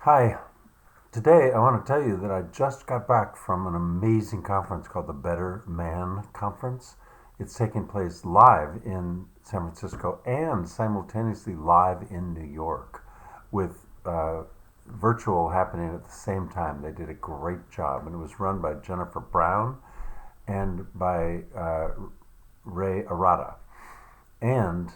Hi, today I want to tell you that I just got back from an amazing conference called the Better Man Conference. It's taking place live in San Francisco and simultaneously live in New York with virtual happening at the same time. They did a great job, and it was run by Jennifer Brown and by Ray Arata. And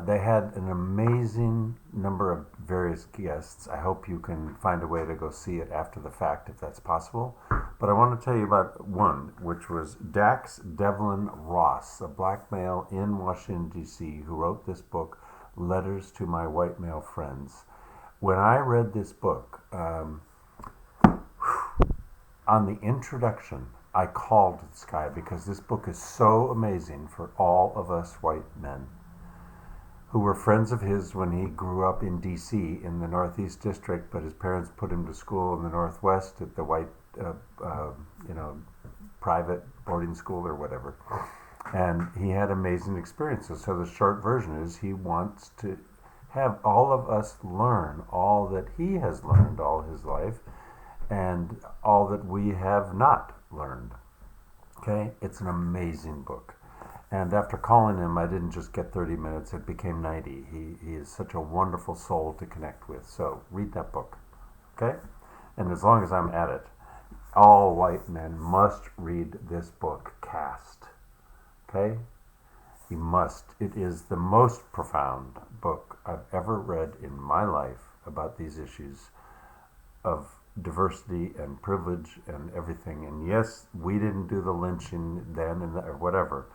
they had an amazing number of various guests. I hope you can find a way to go see it after the fact if that's possible. But I want to tell you about one, which was Dax Devlin Ross, a black male in Washington, D.C., who wrote this book, Letters to My White Male Friends. When I read this book, on the introduction, I called this guy because this book is so amazing for all of us white men who were friends of his when he grew up in D.C. in the Northeast District, but his parents put him to school in the Northwest at the white, you know, private boarding school or whatever. And he had amazing experiences. So the short version is he wants to have all of us learn all that he has learned all his life and all that we have not learned. Okay? It's an amazing book. And after calling him, I didn't just get 30 minutes, it became 90. He is such a wonderful soul to connect with. So read that book. Okay? And as long as I'm at it, all white men must read this book, Caste. Okay? You must. It is the most profound book I've ever read in my life about these issues of diversity and privilege and everything. And yes, we didn't do the lynching then and or whatever,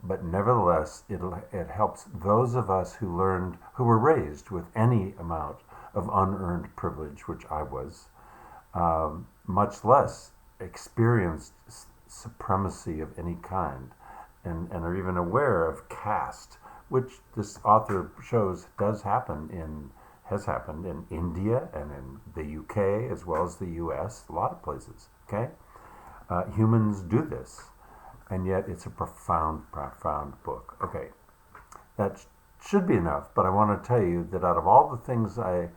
but nevertheless, it helps those of us who were raised with any amount of unearned privilege, which I was, much less experienced supremacy of any kind, and are even aware of caste, which this author shows has happened in India and in the UK as well as the US, a lot of places. Okay, humans do this, and yet it's a profound, profound book. Okay, that should be enough, but I want to tell you that out of all the things I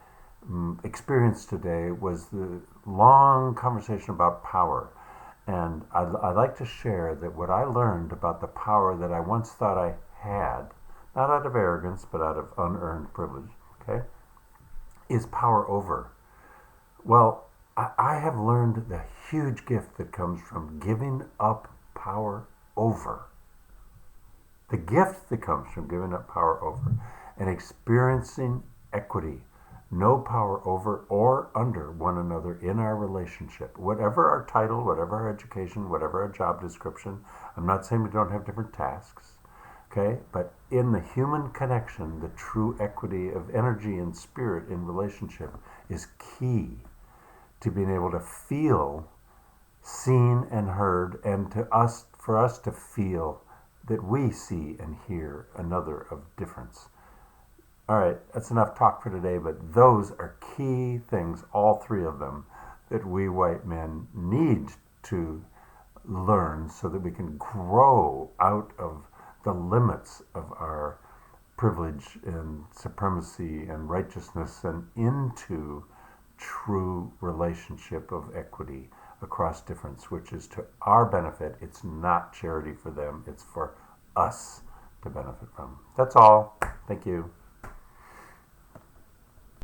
experienced today was the long conversation about power. And I'd like to share that what I learned about the power that I once thought I had, not out of arrogance, but out of unearned privilege, okay, is power over. Well, I have learned the huge gift that comes from giving up power over. The gift that comes from giving up power over and experiencing equity, no power over or under one another in our relationship. Whatever our title, whatever our education, whatever our job description, I'm not saying we don't have different tasks, okay? But in the human connection, the true equity of energy and spirit in relationship is key to being able to feel seen and heard, and for us to feel that we see and hear another of difference. All right, that's enough talk for today, but those are key things, all three of them, that we white men need to learn so that we can grow out of the limits of our privilege and supremacy and righteousness and into true relationship of equity across difference, which is to our benefit. It's not charity for them, it's for us to benefit from. That's all. Thank you.